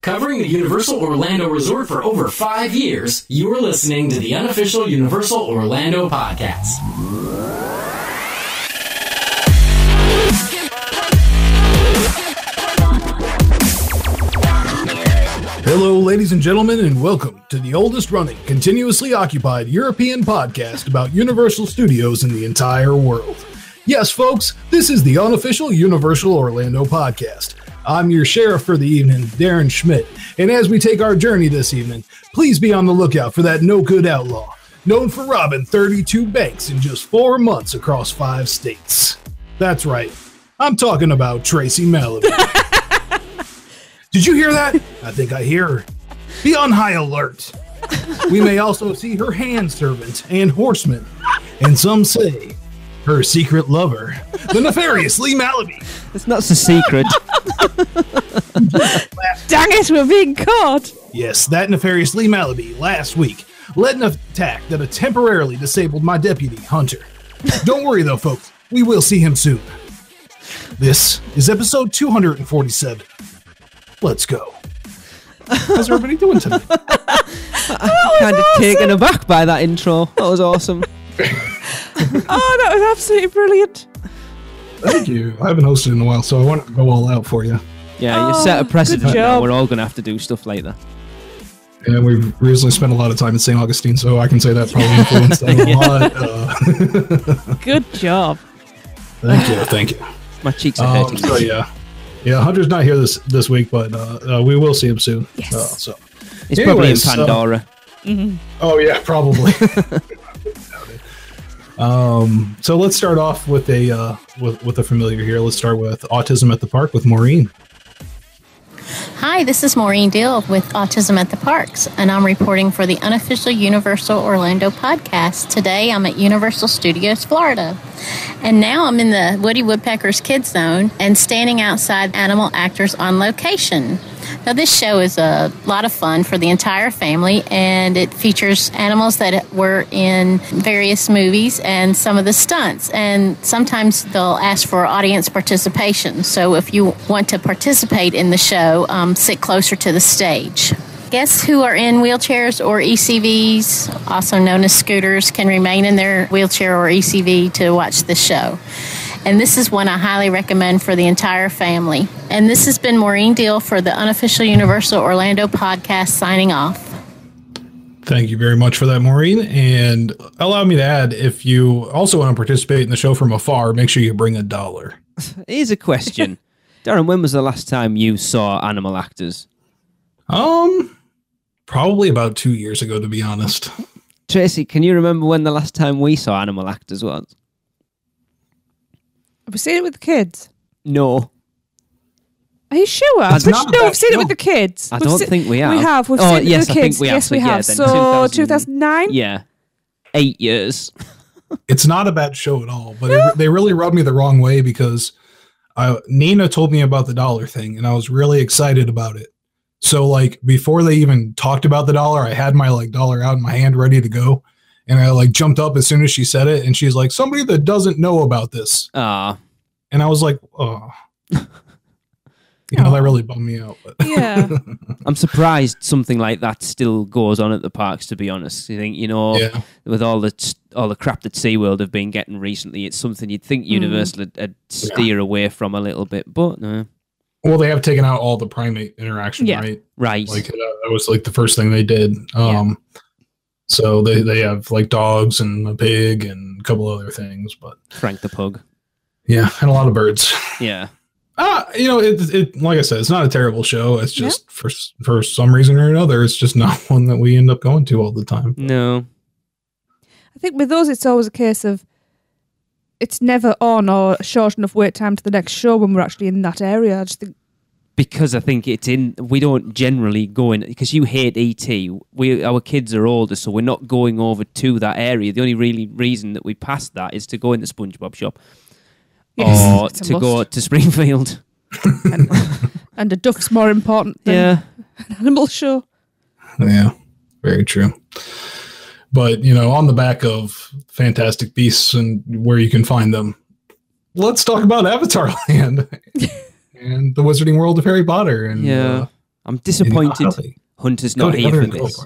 Covering the Universal Orlando Resort for over 5 years, you are listening to the Unofficial Universal Orlando Podcast. Hello, ladies and gentlemen, and welcome to the oldest running, continuously occupied European podcast about Universal Studios in the entire world. Yes, folks, this is the Unofficial Universal Orlando Podcast. I'm your sheriff for the evening, Darren Schmidt, and as we take our journey this evening, please be on the lookout for that no-good outlaw, known for robbing 32 banks in just 4 months across 5 states. That's right, I'm talking about Tracey Malibu. Did you hear that? I think I hear her. Be on high alert. We may also see her hand servant and horseman, and some say her secret lover, the nefarious Lee Malaby. It's not so secret. Dang it, we're being caught. Yes, that nefarious Lee Malaby last week led an attack that temporarily disabled my deputy, Hunter. Don't worry though, folks. We will see him soon. This is episode 247. Let's go. How's everybody doing tonight? I'm kind of taken aback by that intro. That was awesome. Oh, that was absolutely brilliant. Thank you. I haven't hosted in a while, so I want to go all out for you. Yeah, you set a precedent good now. job. We're all going to have to do stuff like that. And we've recently spent a lot of time in St. Augustine, so I can say that probably influenced them a lot. Good job. Thank you. My cheeks are hurting. So yeah, Hunter's not here this week, but we will see him soon. Yes. So It's probably in Pandora. oh yeah, probably. So let's start off with a familiar here. Let's start with Autism at the Park with Maureen. Hi, this is Maureen Deal with Autism at the Parks, and I'm reporting for the Unofficial Universal Orlando Podcast. Today, I'm at Universal Studios, Florida. And now I'm in the Woody Woodpecker's Kids Zone and standing outside Animal Actors on Location. Now, this show is a lot of fun for the entire family, and it features animals that were in various movies and some of the stunts. And sometimes they'll ask for audience participation. So if you want to participate in the show, sit closer to the stage. Guests who are in wheelchairs or ECVs, also known as scooters, can remain in their wheelchair or ECV to watch the show. And this is one I highly recommend for the entire family. And this has been Maureen Deal for the Unofficial Universal Orlando Podcast, signing off. Thank you very much for that, Maureen. And allow me to add, if you also want to participate in the show from afar, make sure you bring $1. Here's a question. Darren, when was the last time you saw Animal Actors? Probably about 2 years ago, to be honest. Tracey, can you remember when the last time we saw Animal Actors was? Have we seen it with the kids? No. Are you sure? It's not No, about- we've seen it no. with the kids. I don't think we have. We have. We've Oh, seen it yes, with the I think kids. we have. Yes, So, we yeah, have. then So 2009? Yeah. 8 years. It's not a bad show at all, but they really rubbed me the wrong way because Nina told me about the dollar thing, and I was really excited about it. So, like, before they even talked about the dollar, I had my dollar out in my hand ready to go, and I jumped up as soon as she said it, and she's like, "Somebody that doesn't know about this," Ah. and I was like, "Oh." That really bummed me out. But. Yeah. I'm surprised something like that still goes on at the parks, to be honest. You think, Yeah. with all the crap that SeaWorld have been getting recently, it's something you'd think Universal would steer away from a little bit, but no. Well, they have taken out all the primate interaction, Yeah. right? Right. That was the first thing they did. So they have dogs and a pig and a couple other things, but Frank the Pug. yeah, and a lot of birds. Yeah. It like I said, it's not a terrible show. It's just for some reason or another, it's just not one that we end up going to all the time. No. I think with us, it's always a case of it's never on or short enough wait time to the next show when we're actually in that area. I just think Because I think we don't generally go in, because you hate ET. Our kids are older, so we're not going over to that area. The only really reason that we pass that is to go in the SpongeBob shop. Yes, Or it's a to go must. to Springfield. and a duck's more important than an animal show. Yeah, very true. But, on the back of Fantastic Beasts and where you can find them, let's talk about Avatar Land and the Wizarding World of Harry Potter. And I'm disappointed Hunter's not here for this.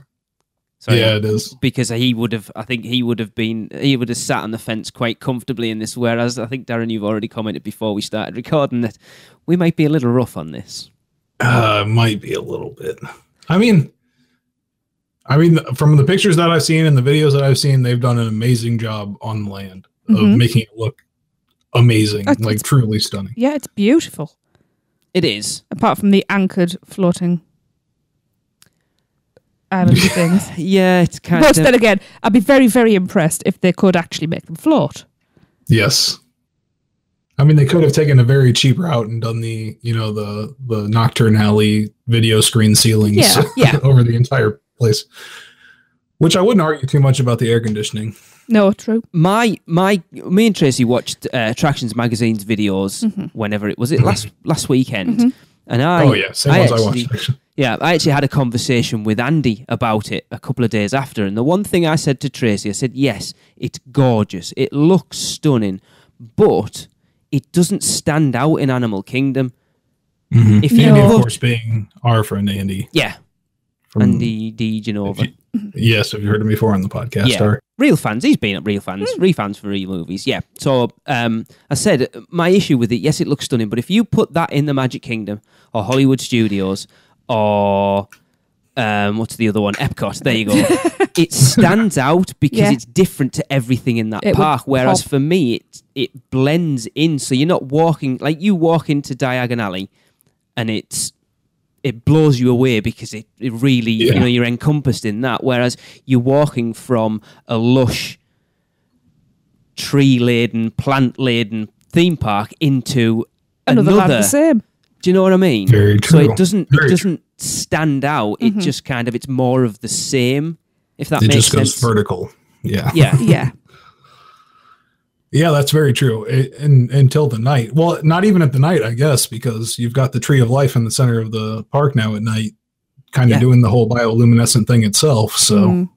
Sorry, yeah, it is. Because he would have sat on the fence quite comfortably in this, whereas I think, Darren, you've already commented before we started recording that we might be a little rough on this. Might be a little bit. I mean, from the pictures that I've seen and the videos that I've seen, they've done an amazing job on the land of making it look amazing, like truly stunning. Yeah, it's beautiful. It is. Apart from the anchored floating island things. Yeah, it's kind of... But then again, I'd be very, very impressed if they could actually make them float. Yes. I mean, they could have taken a very cheap route and done the Nocturne Alley video screen ceilings over the entire place. Which I wouldn't argue too much about the air conditioning. No, true. Me and Tracey watched Attractions Magazine's videos whenever it was last weekend. And I watched. Yeah, I actually had a conversation with Andy about it a couple of days after, and the one thing I said to Tracey, I said, yes, it's gorgeous, it looks stunning, but it doesn't stand out in Animal Kingdom. If you of course, being our friend Andy. Yeah, Andy D. Genova. Yes, have you heard him before on the podcast? Yeah, real fans. He's been at Real Fans, Refans for e-movies. Yeah. So I said, my issue with it, yes, it looks stunning, but if you put that in the Magic Kingdom or Hollywood Studios or what's the other one? Epcot. There you go. It stands out because it's different to everything in that park. Whereas for me, it blends in. So you're not walking like you walk into Diagon Alley, and it blows you away because it really, you're encompassed in that. Whereas you're walking from a lush, tree-laden, plant-laden theme park into another land the same. Do you know what I mean? Very true. So it doesn't stand out. It just it's more of the same. If that makes sense. It just goes vertical. Yeah. Yeah. Yeah. Yeah, that's very true. Until the night. Well, not even at the night, I guess, because you've got the Tree of Life in the center of the park now at night, kind of doing the whole bioluminescent thing itself. So,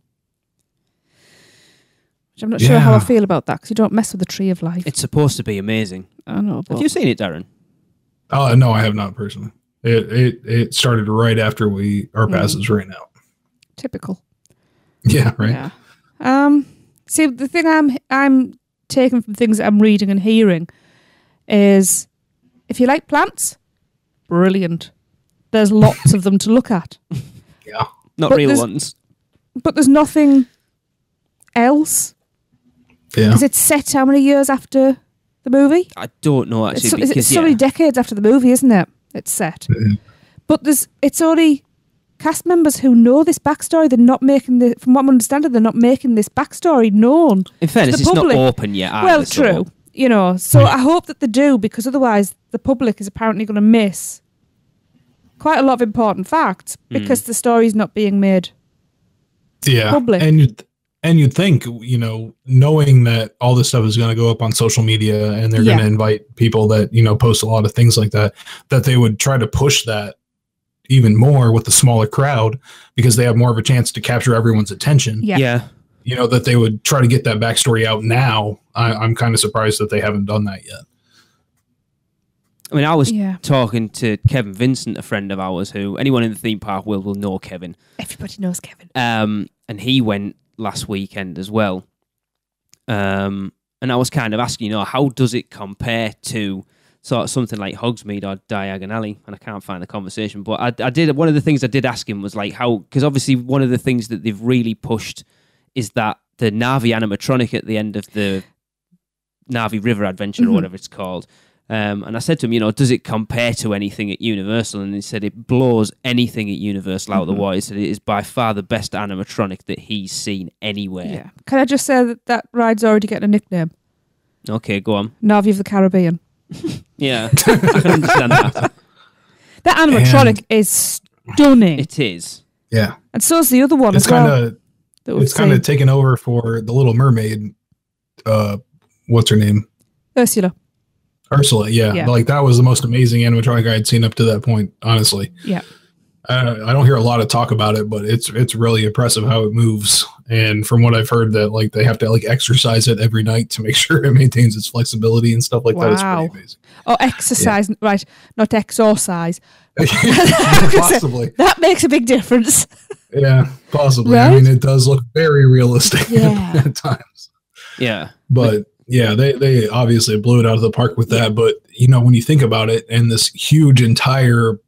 which I'm not sure how I feel about that, because you don't mess with the Tree of Life. It's supposed to be amazing. I know. But... Have you seen it, Darren? Oh, no, I have not personally. It started right after our passes ran out. Typical. Yeah, right. Yeah. See, the thing I'm taken from things that I'm reading and hearing is, if you like plants, brilliant. There's lots of them to look at. Yeah. Not real ones. But there's nothing else. Yeah. Is it set how many years after the movie? I don't know, actually. It's so many decades after the movie, isn't it? It's set. Mm-hmm. But it's only cast members who know this backstory. They're not making from what I'm understanding, they're not making this backstory known. In fairness, it's not open yet either. Well, true. So I hope that they do, because otherwise the public is apparently going to miss quite a lot of important facts because the story's not being made public. And you'd think, knowing that all this stuff is going to go up on social media and they're going to invite people that, post a lot of things like that they would try to push that even more with the smaller crowd because they have more of a chance to capture everyone's attention. Yeah. That they would try to get that backstory out now. I'm kind of surprised that they haven't done that yet. I mean, I was talking to Kevin Vincent, a friend of ours, who anyone in the theme park will know Kevin. Everybody knows Kevin. And he went last weekend as well. And I was kind of asking, how does it compare to sort of something like Hogsmeade or Diagon Alley? And I can't find the conversation, but I did. One of the things I did ask him was like how, because obviously one of the things that they've really pushed is that the Navi animatronic at the end of the Navi River Adventure or whatever it's called. And I said to him, does it compare to anything at Universal? And he said it blows anything at Universal out of the water. He said it is by far the best animatronic that he's seen anywhere. Yeah. Can I just say that ride's already getting a nickname? Okay, go on. Navi of the Caribbean. Yeah, I can understand that. That animatronic is stunning. It is. Yeah. And so is the other one as well. It's kind of taken over for the Little Mermaid. What's her name? Ursula, yeah. Like that was the most amazing animatronic I had seen up to that point, honestly. Yeah. I don't hear a lot of talk about it, but it's really impressive how it moves And from what I've heard, that like they have to like exercise it every night to make sure it maintains its flexibility and stuff like that. It's pretty amazing. Oh, exercise, right? Not exercise. Possibly. That makes a big difference. Yeah, possibly. Right? I mean, it does look very realistic at times. Yeah. But yeah, they obviously blew it out of the park with that. But, you know, when you think about it, and this huge entire,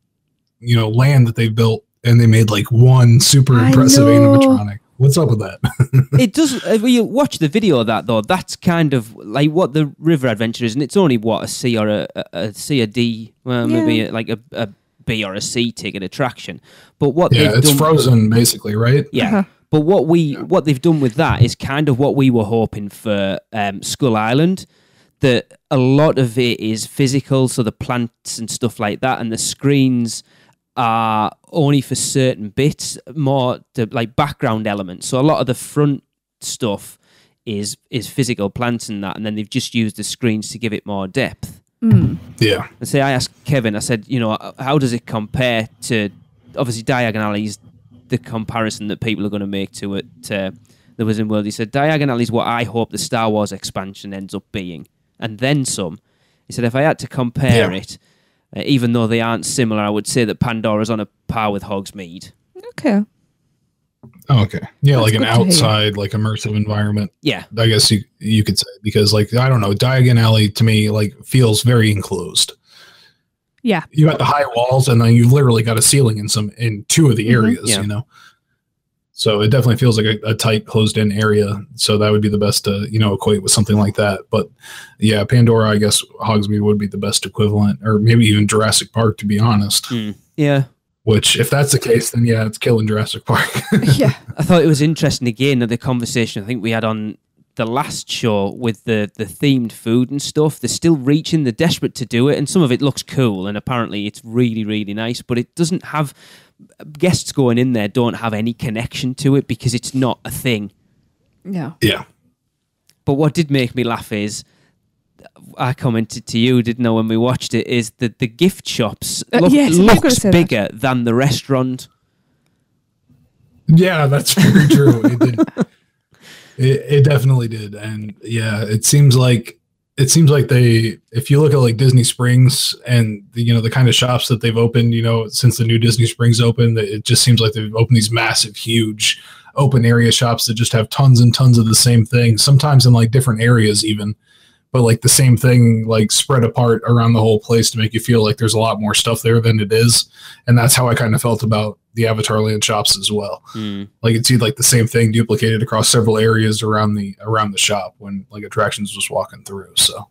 you know, land that they've built, and they made like one super impressive animatronic. What's up with that? It does. When you watch the video of that, though, that's kind of like what the river adventure is, and it's only what a C or a C or D, well, maybe like a B or a C ticket attraction. But what it's done, frozen basically, right? Yeah. Uh-huh. But what they've done with that is kind of what we were hoping for Skull Island. That a lot of it is physical, so the plants and stuff like that, and the screens are only for certain bits, more to, like background elements. So a lot of the front stuff is physical plants and that, and then they've just used the screens to give it more depth. Yeah. And say I asked Kevin, I said, you know, how does it compare to, obviously Diagon Alley is the comparison that people are going to make to it, the Wizarding World. He said, Diagon Alley is what I hope the Star Wars expansion ends up being, and then some. He said, if I had to compare it, even though they aren't similar, I would say that Pandora's on a par with Hogsmeade. Okay. Oh, okay. Yeah, That's like an outside, like immersive environment. Yeah. I guess you could say, because like, I don't know, Diagon Alley to me like feels very enclosed. Yeah. You got the high walls, and then you literally got a ceiling in two of the areas, you know? So it definitely feels like a tight, closed-in area. So that would be the best to, you know, equate with something like that. But yeah, Pandora, I guess Hogsmeade would be the best equivalent, or maybe even Jurassic Park, to be honest. Yeah. Which, if that's the case, then yeah, it's killing Jurassic Park. Yeah. I thought it was interesting again, the conversation I think we had on the last show with the themed food and stuff. They're still reaching, they're desperate to do it, and some of it looks cool, and apparently it's really, really nice, but it doesn't have... Guests going in there don't have any connection to it because it's not a thing. Yeah. Yeah. But what did make me laugh is, I commented to you, didn't I, when we watched it, is that the gift shops looks bigger than the restaurant. Yeah, that's very true. It did. It definitely did. And yeah, it seems like they, if you look at like Disney Springs and the kind of shops that they've opened, since the new Disney Springs opened, it just seems like they've opened these massive, huge open area shops that just have tons and tons of the same thing, sometimes in like different areas even, but like the same thing, like spread apart around the whole place to make you feel like there's a lot more stuff there than it is. And that's how I kind of felt about the Avatar Land shops as well. Like it's like the same thing duplicated across several areas around the shop when like attractions was walking through. So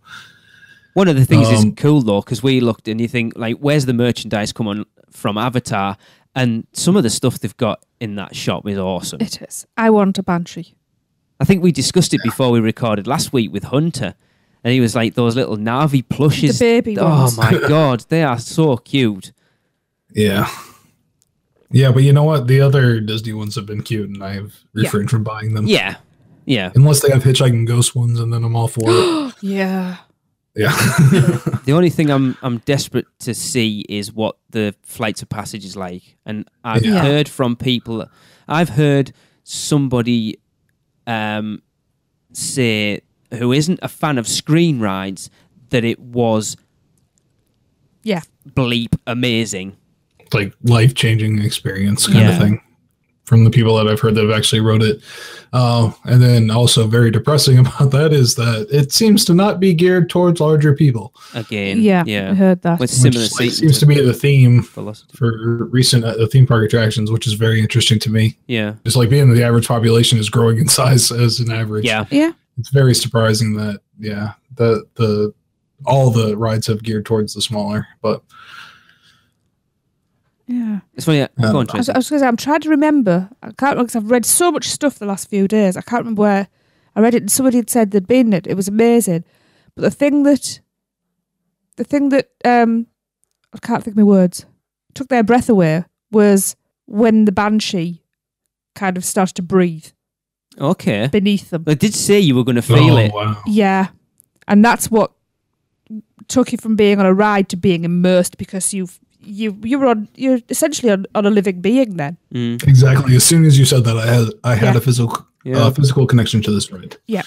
one of the things is cool though, because we looked and you think like, where's the merchandise coming from Avatar? And some of the stuff they've got in that shop is awesome. It is. I want a Banshee. I think we discussed it before we recorded last week with Hunter. And he was like, those little Na'vi plushes. The baby ones. Oh my God, they are so cute. Yeah. Yeah, but you know what? The other Disney ones have been cute, and I've refrained from buying them. Yeah. Yeah. Unless they have Hitchhiking Ghost ones, and then I'm all for it. Yeah. Yeah. The only thing I'm desperate to see is what the Flights of Passage is like. And I've heard from people, I've heard somebody say, who isn't a fan of screen rides, that it was bleep amazing. Like life-changing experience kind of thing from the people that I've heard that have actually wrote it. And then also very depressing about that is that it seems to not be geared towards larger people. Again. Yeah. I heard that. With similar seems to be the theme velocity for recent theme park attractions, which is very interesting to me. Yeah. Just like being the average population is growing in size as an average. Yeah. Yeah. It's very surprising that, the all the rides have geared towards the smaller, but yeah. It's funny. Go on, Tracey. I was going to say, I'm trying to remember. I can't remember because I've read so much stuff the last few days. I can't remember where I read it and somebody had said they'd been in it. It was amazing. But the thing that I can't think of my words, took their breath away was when the Banshee kind of started to breathe. Okay. Beneath them. I did say you were going to feel it. Wow. Yeah. And that's what took you from being on a ride to being immersed, because you're essentially on a living being then. Exactly. As soon as you said that, I had a physical connection to this ride. Yeah.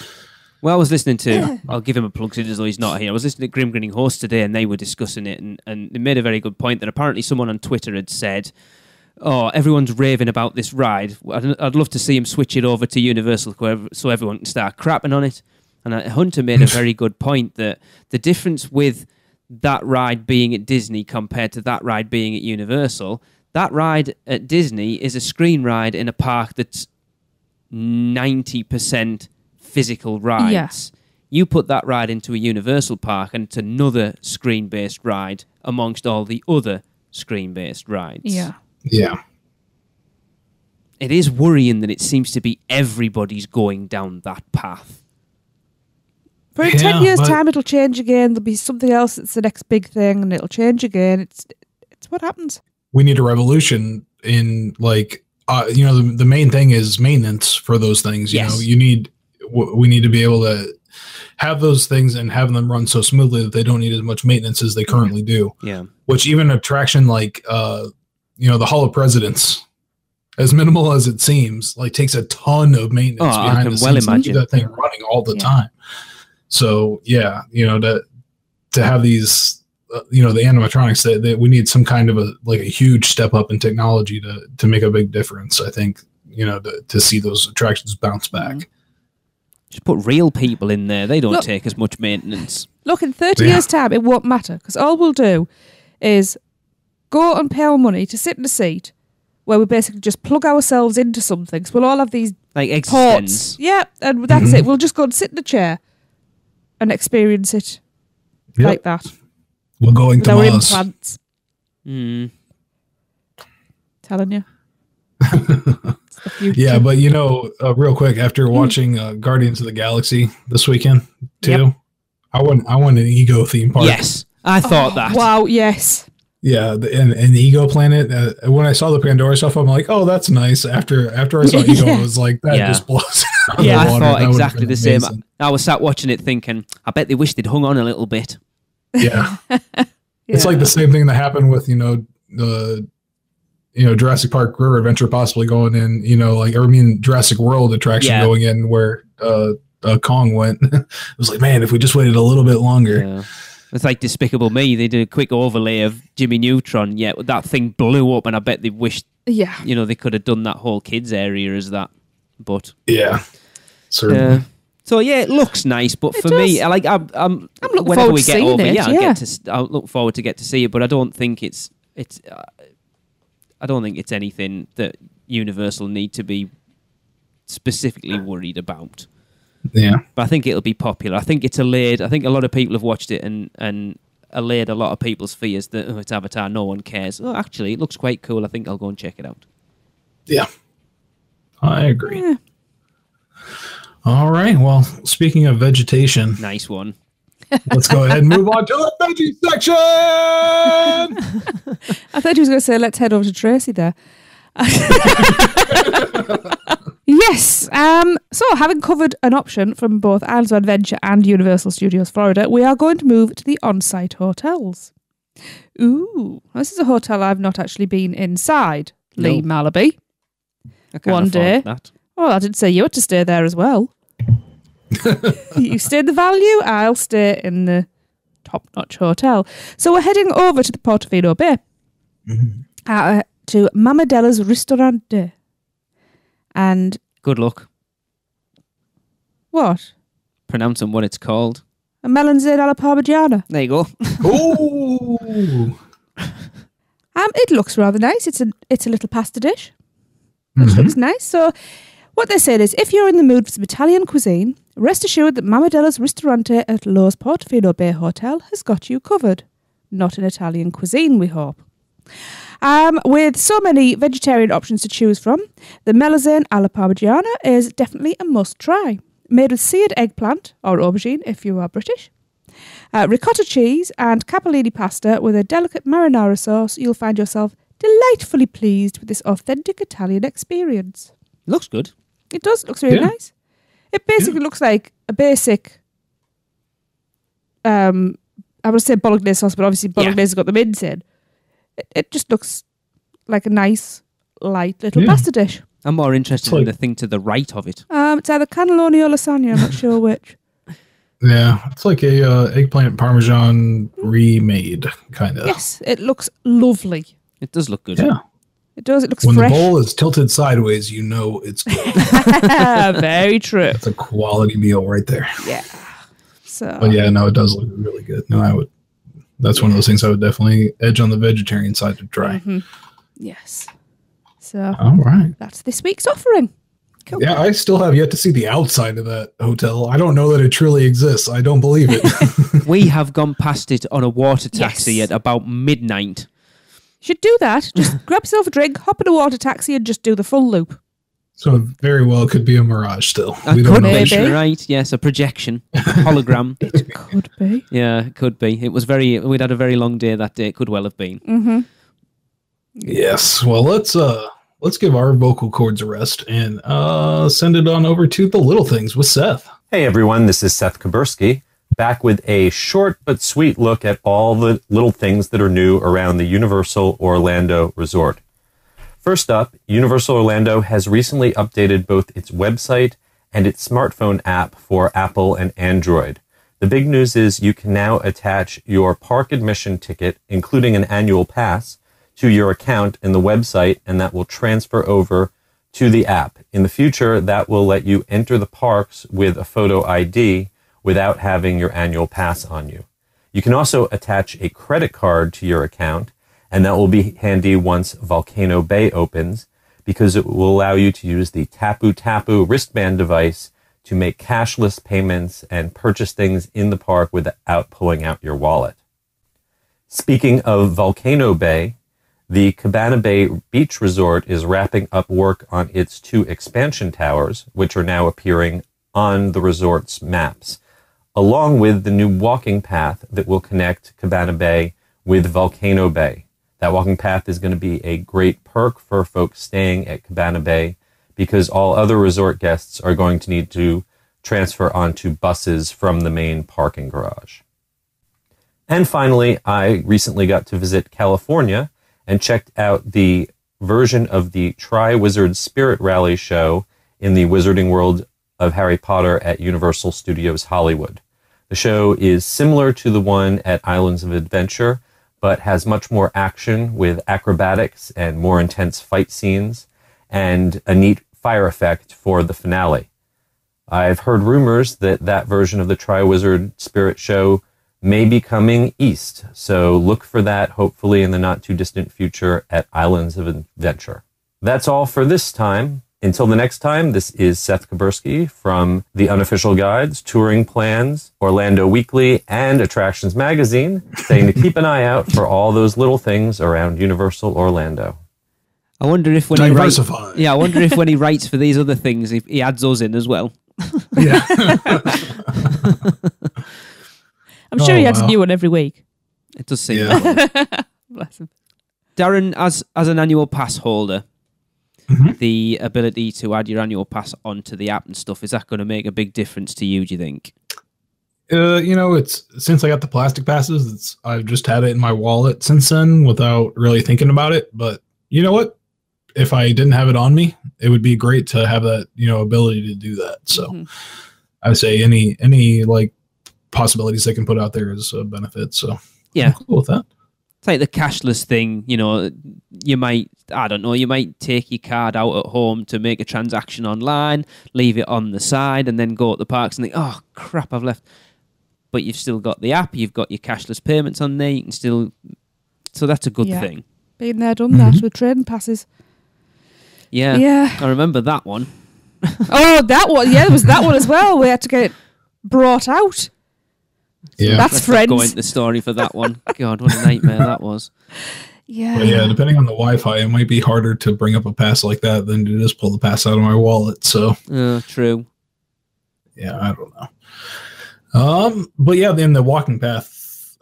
Well, I was listening to, I'll give him a plug as though he's not here. I was listening to Grim Grinning Horse today and they were discussing it and they made a very good point that apparently someone on Twitter had said, oh, everyone's raving about this ride. I'd love to see him switch it over to Universal so everyone can start crapping on it. And Hunter made a very good point that the difference with that ride being at Disney compared to that ride being at Universal, that ride at Disney is a screen ride in a park that's 90% physical rides. Yeah. You put that ride into a Universal park and it's another screen-based ride amongst all the other screen-based rides. Yeah. Yeah. It is worrying that it seems to be everybody's going down that path. For in 10 years' time, it'll change again. There'll be something else that's the next big thing, and it'll change again. It's what happens. We need a revolution in, like, the main thing is maintenance for those things. You know, we need to be able to have those things and have them run so smoothly that they don't need as much maintenance as they currently do. Yeah. Which even an attraction like, the Hall of Presidents, as minimal as it seems, like takes a ton of maintenance behind the scenes to keep that thing running all the time. So to have these, the animatronics, that we need some kind of a huge step up in technology to make a big difference. I think, to see those attractions bounce back. Just put real people in there. They don't take as much maintenance. Look, in 30 years' time, it won't matter because all we'll do is go and pay our money to sit in a seat where we basically just plug ourselves into something. So we'll all have these like ports. Yeah, and that's it. We'll just go and sit in a chair and experience it like that. We're going to Mars. Implants. Telling you. Yeah, but real quick, after watching Guardians of the Galaxy this weekend too, I want an Ego theme park. Yes, I thought that. Wow, yes. Yeah, and the Ego Planet. When I saw the Pandora stuff, I'm like, oh, that's nice. After I saw Ego, I was like, that just blows. Yeah, I thought exactly the same. I was sat watching it thinking, I bet they wish they'd hung on a little bit. Yeah. It's like the same thing that happened with the Jurassic Park River Adventure possibly going in, Jurassic World attraction going in where Kong went. It was like, man, if we just waited a little bit longer. Yeah. It's like Despicable Me. They did a quick overlay of Jimmy Neutron. Yeah, that thing blew up, and I bet they wished, they could have done that whole kids area as that. But yeah, certainly. So yeah, it looks nice, but for me, I'm looking whenever forward we to get seeing over, it. I'll look forward to get to see it. But I don't think it's anything that Universal need to be specifically worried about. Yeah, but I think it'll be popular. I think it's allayed. I think a lot of people have watched it and allayed a lot of people's fears that it's Avatar, no one cares. Oh, actually, it looks quite cool. I think I'll go and check it out. Yeah, I agree. Yeah. All right. Well, speaking of vegetation, nice one. Let's go ahead and move on to the Veggie Section. I thought you was going to say, let's head over to Tracey there. Yes. So, having covered an option from both Islands of Adventure and Universal Studios Florida, we are going to move to the on-site hotels. Ooh, this is a hotel I've not actually been inside. No. Lee Malaby. I can't One day. That. Well, I did say you had to stay there as well. You stay in the Value, I'll stay in the top-notch hotel. So we're heading over to the Portofino Bay, to Mamadella's Ristorante. And good luck. What? Pronouncing what it's called. A melanzane alla parmigiana. There you go. Ooh. It looks rather nice. It's a little pasta dish, which looks nice. So what they said is, if you're in the mood for some Italian cuisine, rest assured that Mamadella's Ristorante at Lowe's Portofino Bay Hotel has got you covered. Not an Italian cuisine, we hope. With so many vegetarian options to choose from, the melanzane alla parmigiana is definitely a must-try. Made with seared eggplant, or aubergine if you are British, ricotta cheese and capellini pasta with a delicate marinara sauce, you'll find yourself delightfully pleased with this authentic Italian experience. Looks good. It does. Looks really nice. It basically looks like a basic, I would say bolognese sauce, but obviously bolognese has got the mince in. It just looks like a nice, light little pasta dish. I'm more interested like- in the thing to the right of it. It's either cannelloni or lasagna. I'm not sure which. Yeah, it's like a eggplant parmesan remade, kind of. Yes, it looks lovely. It does look good. Yeah. It does. It looks When fresh. the bowl is tilted sideways, you know it's good. Very true. It's a quality meal right there. Yeah. So. But yeah, no, it does look really good. No, I would. That's one of those things I would definitely edge on the vegetarian side to try. Mm-hmm. Yes. So. All right. That's this week's offering. Cool. Yeah, I still have yet to see the outside of that hotel. I don't know that it truly exists. I don't believe it. We have gone past it on a water taxi Yes. at about midnight. Should do that. Just grab yourself a drink, hop in a water taxi, and just do the full loop. So it very well could be a mirage still. That We could don't know. Maybe. be, right? Yes, a projection, hologram. It could be. Yeah, it could be. It was very. We'd had a very long day that day. It could well have been. Mm-hmm. Yes. Well, let's give our vocal cords a rest and send it on over to the little things with Seth. Hey everyone, this is Seth Kabursky, back with a short but sweet look at all the little things that are new around the Universal Orlando Resort. First up, Universal Orlando has recently updated both its website and its smartphone app for Apple and Android. The big news is you can now attach your park admission ticket, including an annual pass, to your account in the website, and that will transfer over to the app. In the future, that will let you enter the parks with a photo ID without having your annual pass on you. You can also attach a credit card to your account, and that will be handy once Volcano Bay opens, because it will allow you to use the Tapu Tapu wristband device to make cashless payments and purchase things in the park without pulling out your wallet. Speaking of Volcano Bay, the Cabana Bay Beach Resort is wrapping up work on its 2 expansion towers, which are now appearing on the resort's maps, along with the new walking path that will connect Cabana Bay with Volcano Bay. That walking path is going to be a great perk for folks staying at Cabana Bay, because all other resort guests are going to need to transfer onto buses from the main parking garage. And finally, I recently got to visit California and checked out the version of the Tri-Wizard Spirit Rally show in the Wizarding World of Harry Potter at Universal Studios Hollywood. The show is similar to the one at Islands of Adventure, but has much more action with acrobatics and more intense fight scenes, and a neat fire effect for the finale. I've heard rumors that that version of the Tri-Wizard Spirit show may be coming east, so look for that hopefully in the not-too-distant future at Islands of Adventure. That's all for this time. Until the next time, this is Seth Kabursky from The Unofficial Guides, Touring Plans, Orlando Weekly, and Attractions Magazine, saying to keep an eye out for all those little things around Universal Orlando. I wonder if when he writes, Diversify. I wonder if when he writes for these other things, if he adds us in as well. Yeah. I'm sure Oh, he has a wow. new one every week. It does seem Yeah. that way. Bless him. Darren, as an annual pass holder, Mhm. the ability to add your annual pass onto the app and stuff, is that going to make a big difference to you, do you think? It's since I got the plastic passes, I've just had it in my wallet since then without really thinking about it. But you know what? If I didn't have it on me, it would be great to have that, ability to do that. So Mhm. I would say any like possibilities they can put out there is a benefit. So Yeah. I'm cool with that. It's like the cashless thing, you might take your card out at home to make a transaction online, leave it on the side, and then go at the parks and think, oh, crap, I've left. But you've still got the app, you've got your cashless payments on there, you can still... So that's a good Yeah. thing. Been there, done that with trading passes. Yeah. Yeah. I remember that one. Oh, that one. Yeah, there was that one as well. We had to get it brought out. Yeah. That's Let's not friends. go into the story for that one. God, what a nightmare that was. Yeah. But yeah, depending on the Wi-Fi, it might be harder to bring up a pass like that than to just pull the pass out of my wallet. So True. yeah, I don't know. But yeah, then the walking path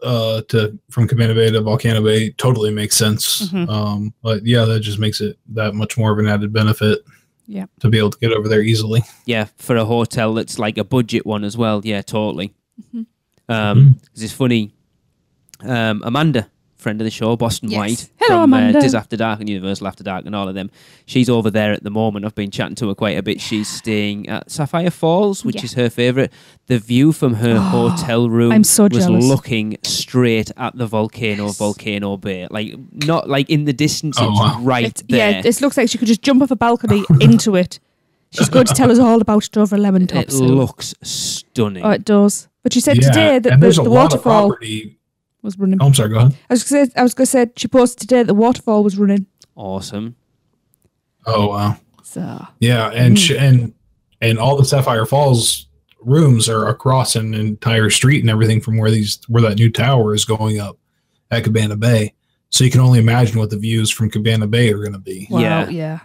from Cabana Bay to Volcano Bay totally makes sense. Mhm. But yeah, that just makes it that much more of an added benefit. Yeah. To be able to get over there easily. Yeah, for a hotel that's like a budget one as well. Yeah, totally. Mhm. Because it's funny, Amanda friend of the show, Boston Yes. White, Hello, from Amanda. Diz After Dark and Universal After Dark and all of them. She's over there at the moment. I've been chatting to her quite a bit. She's staying at Sapphire Falls, which Yeah. is her favourite. The view from her hotel room I'm so was jealous. looking straight at the Volcano Bay. Like, not like in the distance, Oh, it's wow. right there. Yeah, this looks like she could just jump off a balcony into it. She's going to tell us all about it over lemon top It soon. looks stunning. Oh, it does. But she said Yeah, today that and there's the a lot of waterfall property. was running. Oh, I'm sorry. Go ahead. I was going to say she posted today that the waterfall was running. Awesome. Oh wow. So Yeah, and and all the Sapphire Falls rooms are across an entire street and everything from where that new tower is going up at Cabana Bay. So you can only imagine what the views from Cabana Bay are going to be. wow, Yeah. yeah.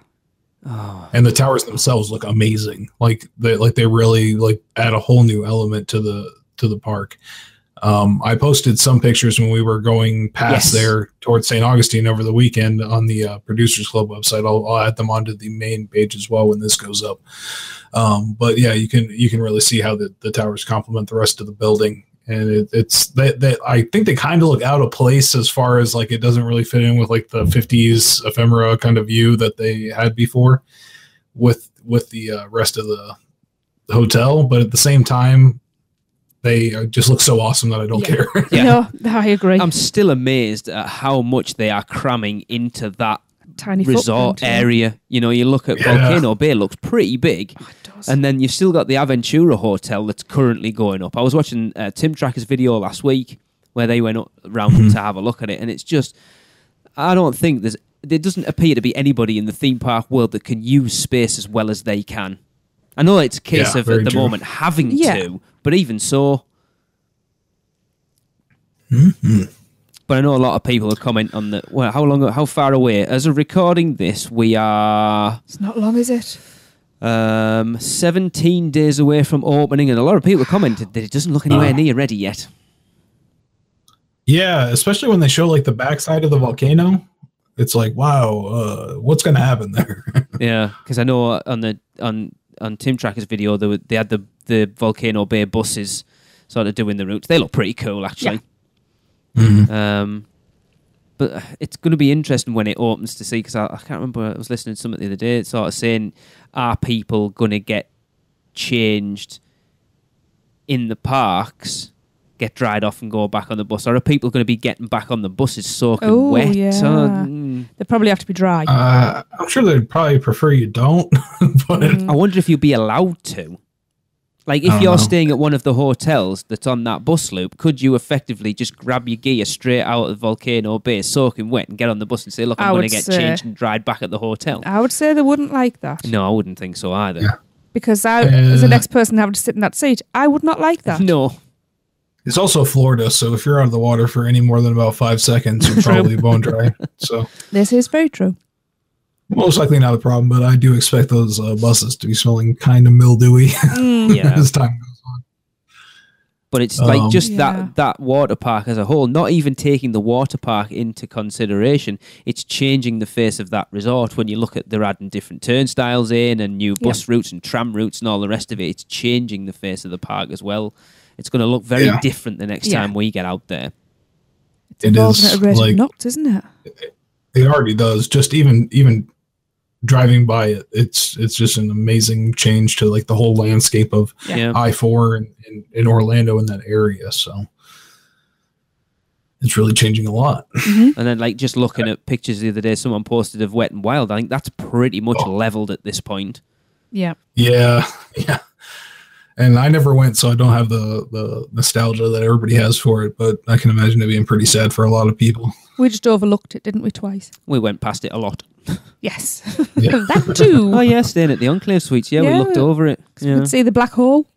Oh, And the towers themselves look amazing. Like they really like add a whole new element to the park. I posted some pictures when we were going past Yes. there towards St. Augustine over the weekend on the Producers Club website. I'll add them onto the main page as well when this goes up. But yeah, you can really see how the towers complement the rest of the building. And it's I think they kind of look out of place as far as like it doesn't really fit in with like the 50s ephemera kind of view that they had before with the rest of the hotel. But at the same time, they just look so awesome that I don't care. Yeah. No, I agree. I'm still amazed at how much they are cramming into that Tiny resort footprint, yeah. area. You know, you look at Yeah. Volcano Bay, looks pretty big. It does. And then you've still got the Aventura Hotel that's currently going up. I was watching Tim Tracker's video last week where they went around to have a look at it. And it's just, I don't think there doesn't appear to be anybody in the theme park world that can use space as well as they can. I know it's a case Yeah, of very at the true. moment having Yeah. to, but even so. Mm-hmm. But I know a lot of people have comment on the. Well, how far away? As of recording this, we are It's not long, is it? 17 days away from opening, and a lot of people commented that it doesn't look anywhere near ready yet. Yeah, especially when they show like the backside of the volcano. It's like, wow, what's going to happen there? Yeah, because I know on Tim Tracker's video they had the Volcano Bay buses sort of doing the routes. They look pretty cool, actually. But it's going to be interesting when it opens to see, because I can't remember, I was listening to something the other day, it's sort of saying, are people going to get changed in the parks, get dried off and go back on the bus, or are people going to be getting back on the buses soaking wet? yeah. They probably have to be dry. I'm sure they'd probably prefer you don't. But I wonder if you'd be allowed to. Like, I if don't you're know. staying at one of the hotels that's on that bus loop, could you effectively just grab your gear straight out of Volcano Bay, soaking wet, and get on the bus and say, look, I I'm going would to get say- changed and dried back at the hotel? I would say they wouldn't like that. No, I wouldn't think so either. Yeah. Because as the next person having to sit in that seat, I would not like that. No. it's also Florida, so if you're out of the water for any more than about 5 seconds, you're probably bone dry. So This is very true. most likely not a problem, but I do expect those buses to be smelling kind of mildewy Yeah. as time goes on. But it's like just Yeah. that water park as a whole, not even taking the water park into consideration, it's changing the face of that resort. When you look at they're adding different turnstiles in and new bus routes and tram routes and all the rest of it, it's changing the face of the park as well. It's going to look very Yeah. different the next Yeah. time we get out there. It's It evolving is, at a rate like- of knots, isn't it? It already does. Just even driving by it, it's just an amazing change to like the whole landscape of Yeah. I-4 in Orlando in that area. So it's really changing a lot. And then, like, just looking at pictures the other day, someone posted of Wet and Wild. I think that's pretty much leveled at this point. Yeah. Yeah. And I never went, so I don't have the nostalgia that everybody has for it. But I can imagine it being pretty sad for a lot of people. We just overlooked it, didn't we, twice? We went past it a lot. Yes. Yeah. That too. Oh, yeah, staying at the Enclave Suites. Yeah, we Yeah. looked over it. You Yeah. could see the black hole.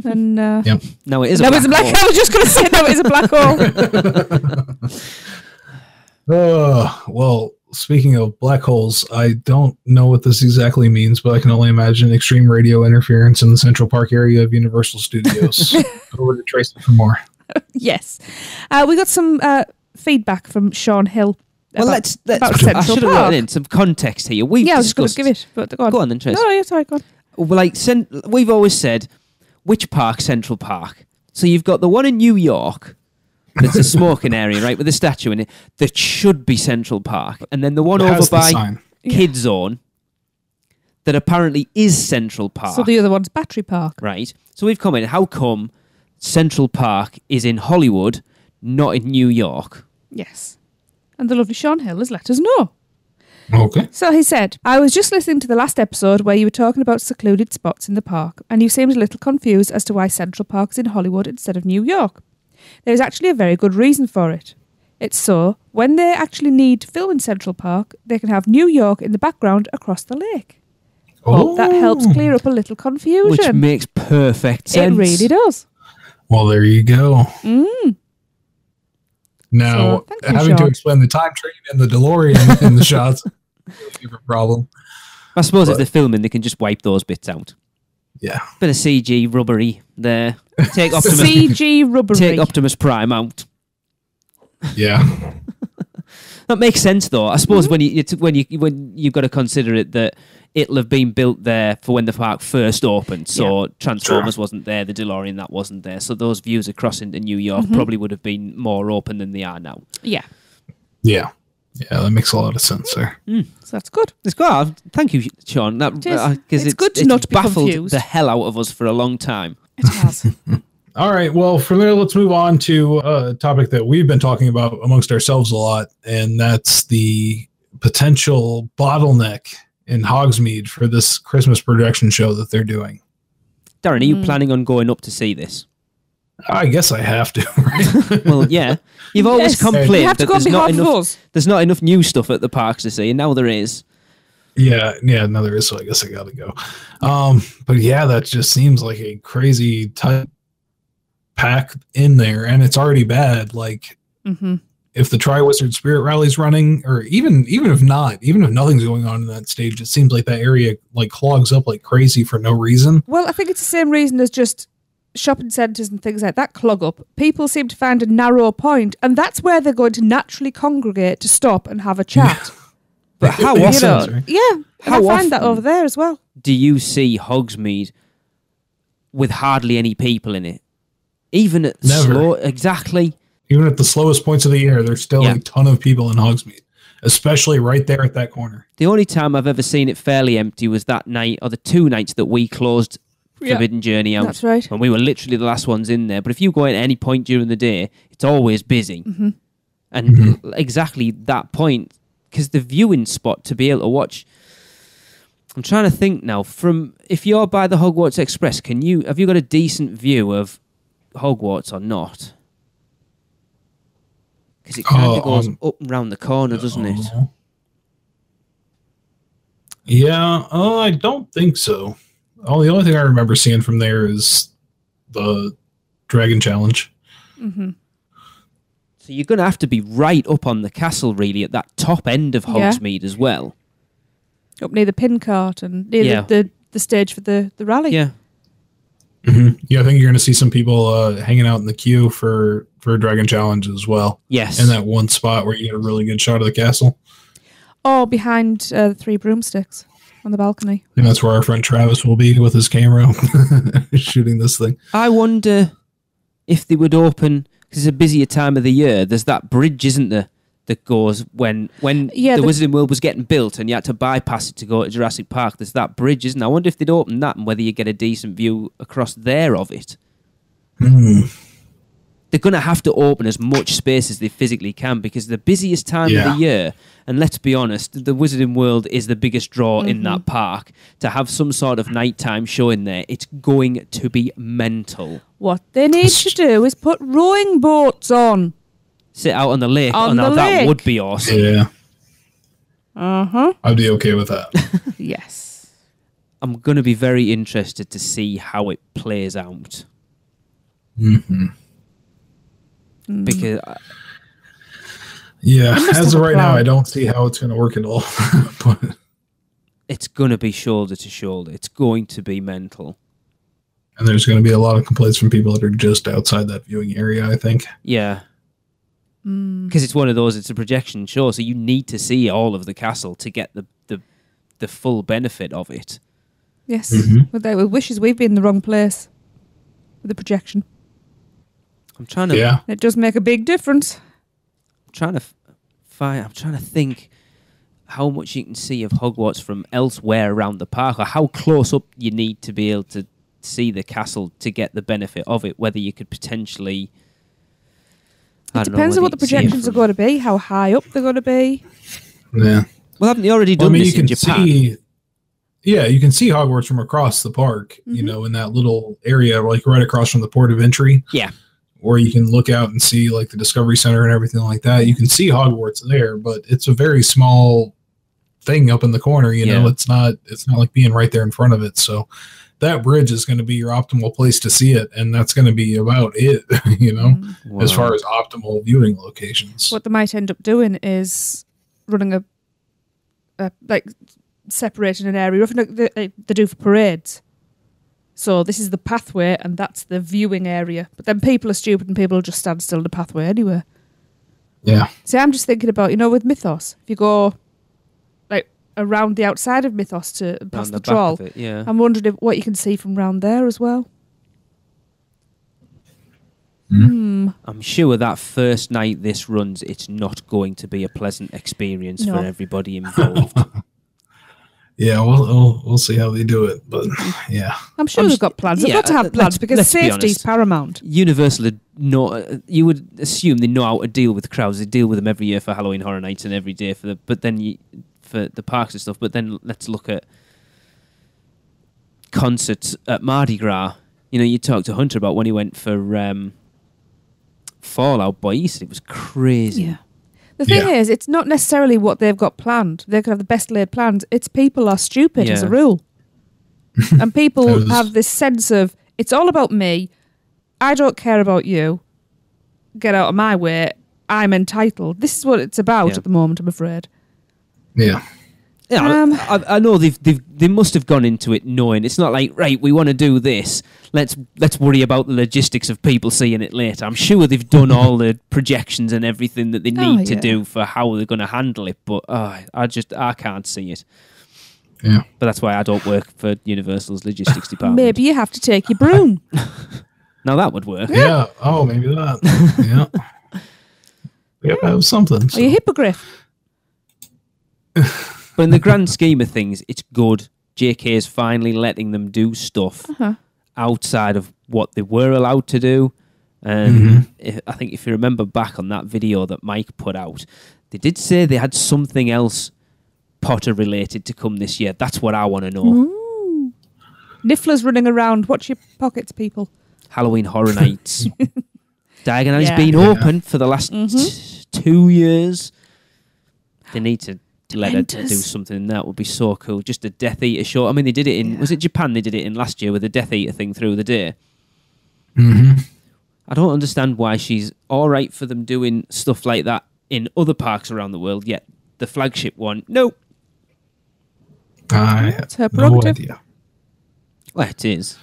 And Yep. No, it is no, a it's a black hole. hole. I was just going to say, no, it's a black hole. Well, speaking of black holes, I don't know what this exactly means, but I can only imagine extreme radio interference in the Central Park area of Universal Studios. Over to Tracey for more. Yes. We got some feedback from Sean Hill. Well, about let's I Central should have Park. written in some context here. We've Yeah, I was just going to discussed. give it. But go on. Go on then, Trace. No, yeah, sorry, go on. Well, like, we've always said, which park? Central Park. So you've got the one in New York, It's a smoking area, right, with a statue in it. That should be Central Park. And then the one It over has the by sign. Kids Zone that apparently is Central Park. So the other one's Battery Park. Right. So we've come in. How come Central Park is in Hollywood, not in New York? Yes. And the lovely Sean Hill has let us know. Okay. So he said, I was just listening to the last episode where you were talking about secluded spots in the park, and you seemed a little confused as to why Central Park is in Hollywood instead of New York. There is actually a very good reason for it. It's so, when they actually need to film in Central Park, they can have New York in the background across the lake. Hope that helps clear up a little confusion. Which makes perfect sense. It really does. Well, there you go. Now, So, thank you, having to Sean. explain the time train and the DeLorean in the shots, favorite problem. I suppose if But- they're filming, they can just wipe those bits out. Yeah. Bit of CG rubbery there. Take Optimus, CG rubbery. take Optimus Prime out. Yeah. That makes sense, though. I suppose when you've got to consider it that it'll have been built there for when the park first opened. So Transformers wasn't there, the DeLorean that wasn't there. So those views across into New York probably would have been more open than they are now. Yeah. Yeah. Yeah, that makes a lot of sense there. So that's good. It's good. Thank you, Sean. That It is. because It's good to not be baffled confused. the hell out of us for a long time. It has. All right. Well, from there, let's move on to a topic that we've been talking about amongst ourselves a lot, and that's the potential bottleneck in Hogsmeade for this Christmas projection show that they're doing. Darren, are you planning on going up to see this? I guess I have to. Right? Well, yeah. You've always Yes. complained You have to that go on there's not behalf of enough. us. There's not enough new stuff at the parks to see, and now there is. Yeah. No, there is. So I guess I got to go. But yeah, that just seems like a crazy tight pack in there, and it's already bad. Like, if the Tri-Wizard Spirit Rally's running, or even if not, even if nothing's going on in that stage, it seems like that area like clogs up like crazy for no reason. Well, I think it's the same reason as just shopping centres and things like that clog up. People seem to find a narrow point, and that's where they're going to naturally congregate to stop and have a chat. But how It makes often sense, right? Yeah, and How I find that often? over there as well. do you see Hogsmeade with hardly any people in it? Even at Never. slow, exactly. Even at the slowest points of the year, there's still Yeah. a ton of people in Hogsmeade, especially right there at that corner. The only time I've ever seen it fairly empty was that night, or the 2 nights that we closed Yeah. Forbidden Journey out. That's right. And we were literally the last ones in there. But if you go in at any point during the day, it's always busy. And exactly that point, because the viewing spot to be able to watch. I'm trying to think now. From if you're by the Hogwarts Express, have you got a decent view of Hogwarts or not? Because it kind of goes up and round the corner, doesn't it? Yeah, I don't think so. Oh, the only thing I remember seeing from there is the Dragon Challenge. So you're going to have to be right up on the castle, really, at that top end of Yeah. Hogsmeade as well. Up near the pin cart and near Yeah. the stage for the rally. Yeah. Yeah, I think you're going to see some people hanging out in the queue for Dragon Challenge as well. Yes. In that one spot where you get a really good shot of the castle. Or behind the 3 broomsticks on the balcony. And that's where our friend Travis will be with his camera shooting this thing. I wonder if they would open, because it's a busier time of the year. There's that bridge, isn't there, that goes when Yeah, the the- Wizarding World was getting built and you had to bypass it to go to Jurassic Park. There's that bridge, isn't there? I wonder if they'd open that and whether you get a decent view across there of it. They're going to have to open as much space as they physically can because the busiest time of the year, and let's be honest, the Wizarding World is the biggest draw in that park. To have some sort of nighttime show in there, it's going to be mental. What they need to do is put rowing boats on. Sit out on the lake. On now the that lake. would be awesome. Yeah, Uh-huh. I'd be okay with that. Yes. I'm going to be very interested to see how it plays out. Because Yeah, must as have of a right now, plan. I don't see how it's going to work at all. But it's going to be shoulder to shoulder. It's going to be mental. and there's going to be a lot of complaints from people that are just outside that viewing area, I think. Yeah. Because it's one of those, it's a projection show, so you need to see all of the castle to get the full benefit of it. Yes. With wishes we've been in the wrong place with the projection. I'm trying to. Yeah. It does make a big difference. I'm trying to think how much you can see of Hogwarts from elsewhere around the park, or how close up you need to be able to see the castle to get the benefit of it. Whether you could potentially. It depends on what the projections are going to be, how high up they're going to be. Yeah. Well, haven't you already done this in Japan? You can see Hogwarts from across the park, you know, in that little area, like right across from the port of entry. Yeah. Where you can look out and see like the Discovery Center and everything like that. You can see Hogwarts there, but it's a very small thing up in the corner, you know. It's not like being right there in front of it. So that bridge is going to be your optimal place to see it, and that's going to be about it, you know, as far as optimal viewing locations. What they might end up doing is running a like separating an area, like they do for parades. So this is the pathway, and that's the viewing area. But then people are stupid, and people will just stand still in the pathway anyway. Yeah. See, I'm just thinking about, you know, with Mythos, if you go like around the outside of Mythos to past the troll, I'm wondering what you can see from round there as well. I'm sure that first night this runs, it's not going to be a pleasant experience for everybody involved. Yeah, we'll see how they do it, but yeah, I'm sure they've got plans. They've got to have plans because safety is paramount. Universal, you would assume they know how to deal with crowds. They deal with them every year for Halloween Horror Nights and every day for the parks and stuff. But then let's look at concerts at Mardi Gras. You know, you talked to Hunter about when he went for Fallout Boy. He said it was crazy. Yeah. The thing is, it's not necessarily what they've got planned. They could have the best laid plans. It's people are stupid as a rule. And people have this sense of, it's all about me. I don't care about you. Get out of my way. I'm entitled. This is what it's about at the moment, I'm afraid. Yeah. Yeah, I know they must have gone into it knowing it's not like, right, we want to do this. Let's worry about the logistics of people seeing it later. I'm sure they've done all the projections and everything that they need to do for how they're going to handle it. But I can't see it. Yeah, but that's why I don't work for Universal's logistics department. Maybe you have to take your broom. Now that would work. Yeah. Oh, maybe that. Yeah. We have to have something. So. Are you a hippogriff? But in the grand scheme of things, it's good. JK is finally letting them do stuff outside of what they were allowed to do. And I think if you remember back on that video that Mike put out, they did say they had something else Potter related to come this year. That's what I want to know. Ooh. Niffler's running around. Watch your pockets, people. Halloween Horror Nights. Diagon Alley's been open for the last 2 years. They need to let her do something. That would be so cool. Just a Death Eater show. I mean, they did it in... Was it Japan they did it in last year with the Death Eater thing through the day? I don't understand why she's all right for them doing stuff like that in other parks around the world, yet the flagship one, no. It's her prerogative. No idea. Well, it is.